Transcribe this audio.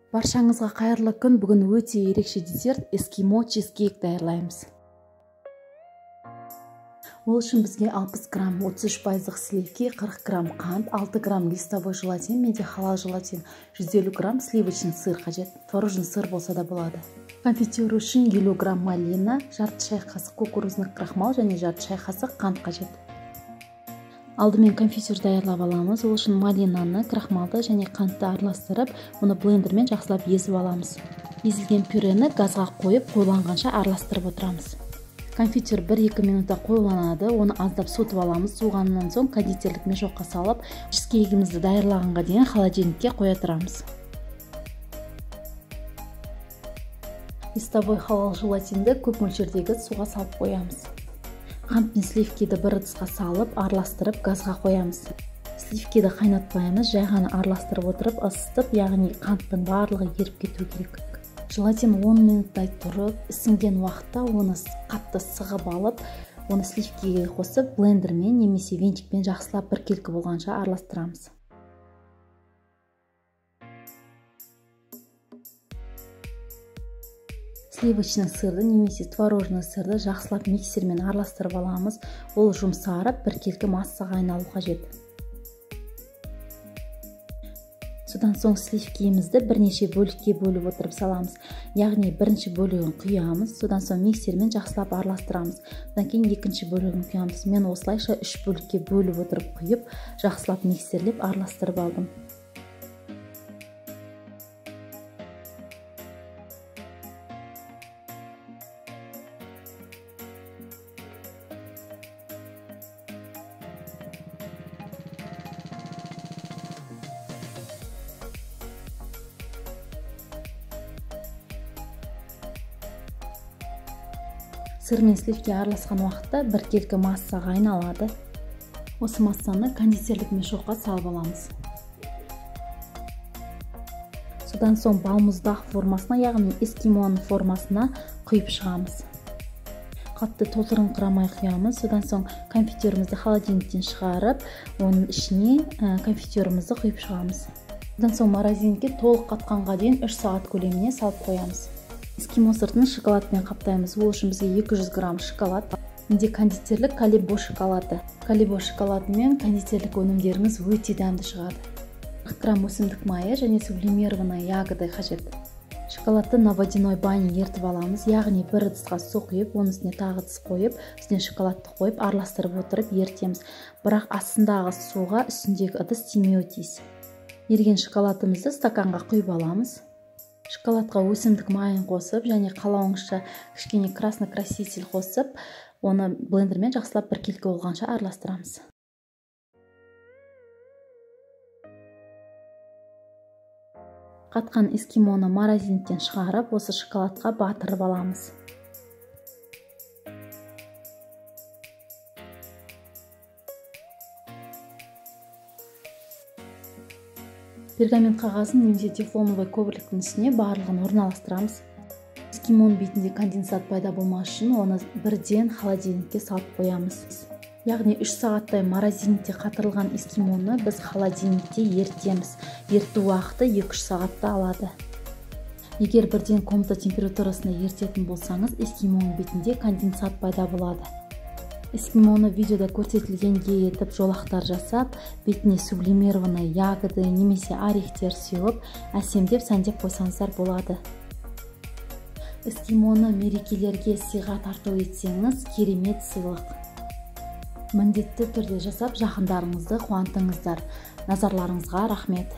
Баршаңызға қайырлы күн. Бүгін өте ерекше десерт эскимо чизкейк даярлаймыз. Ол үшін бізге 60 грамм 33% сливки, 40 грамм қант, 6 грамм листовой желатин, менде халал желатин, 150 грамм сливочный сыр қажет. Творожный сыр болса да болады. Конфитюр үшін килограмм малина, жарты шай қасық кукурузный крахмал және жарты шай қасық қант қажет. Алдымен конфитюр даярлап аламыз. Ол үшін малинаны, крахмалды және қантты араластырып, оны блендермен жақсылап езіп аламыз. Езілген пюрені газға қойып, қойланғанша араластырып отырамыз. Конфитюр 1-2 минутта қойланады, оны аздап суытып аламыз. Суығаннан соң кондитерлік мешокқа салып, чизкейгімізді даярлағанға дейін холодильникке қоя тұрамыз. Листовой халал желатинді көп мөлшердегі суға салып қоямыз. Қант пен сливкиді бір ыдысқа салып, араластырып, газға қоямыз. Сливкиді қайнатпаймыз, жай ғана араластырып отырып, ысытып, яғни қанттың барлығы еріп кету керек. Желатин 10 минуттай тұрып, ісінген уақытта оны қатты сығып алып, оны сливкиге қосып, блендермен немесе венчикпен жақсылап біркелкі болғанша араластырамыз. Сливочный сырды немесе творожный сырды жақсылап миксермен араластырып аламыз. Ол жұмсарып, біркелкі массаға айналу қажет. Содан соң сливкиімізді бірнеше бөлікке бөліп отырып саламыз. Яғни бірінші бөлігін құямыз, содан соң миксермен жақсылап араластырамыз. Содан кейін екінші бөлігін құямыз. Мен осылайша 3 бөлікке бөліп отырып құйып, жақсылап миксерлеп араластырып алдым. Сыр мен сливки араласқан уақытта біркелкі массаға айналады. Осы массаны кондитерлік мешокқа салып аламыз. Содан соң балмұздақ формасына, яғни эскимоның формасына құйып шығамыз. Қатты толтырыңқырамай құямыз. Содан соң конфитюрімізді холодильниктен шығарып, оның ішіне конфитюрімізді құйып шығамыз. Содан соң морозилькеге толық қатқанға дейін 3 сағат көлеміне салып қоямыз. Эскимо сыртын шоколадпен қаптаймыз. Ол үшін бізге 200 грамм шоколад. Менде кондитерлік Калибо шоколады. Калибо шоколады мен кондитерлік өнімдеріңіз өте дәмді шығады. 40 грамм өсімдік майы және сублимированная ягода қажет. Шоколадты на водяной бане ертіп аламыз, яғни бір ыдысқа су құйып, оның үстіне тағы ыдыс қойып, үстіне шоколадты қойып, араластырып отырып ертеміз. Бірақ астындағы суға үстіндегі ыдыс тимеуі тиіс. Ерген шоколадымызды стаканға құйып аламыз. Шоколадқа өсімдік майын қосып, және қалауыңызша кішкене красный краситель қосып, оны блендермен жақсылап біркелкі болғанша араластырамыз. Қатқан эскимоны морозиліктен шығарып, осы шоколадқа батырып аламыз. Пергамент қағазын немесе тефлоновый ковриктің үстіне барлығын орналастырамыз. Эскимоның бетінде конденсат пайда болмас үшін оны бірден холодильникке салып қоямыз. Яғни 3 сағаттай морозилікте қатырылған эскимоны біз холодильникте ертеміз. Ерту уақыты 2-3 сағатта алады. Егер бірден комната температурасында ертетін болсаңыз, эскимоның бетінде конденсат пайда болады. Эскимоны видеода көрсетілгенге етіп жолақтар жасап, бетіне сублимированная ягоды немесе орехтер сеуіп, әсемдеп сәндеп қойсаңыздар болады. Эскимоны мерекелерге сыйға тарту етсеңіз, керемет сыйлық. Міндетті түрде жасап, жақындарыңызды қуантыңыздар. Назарларыңызға рахмет.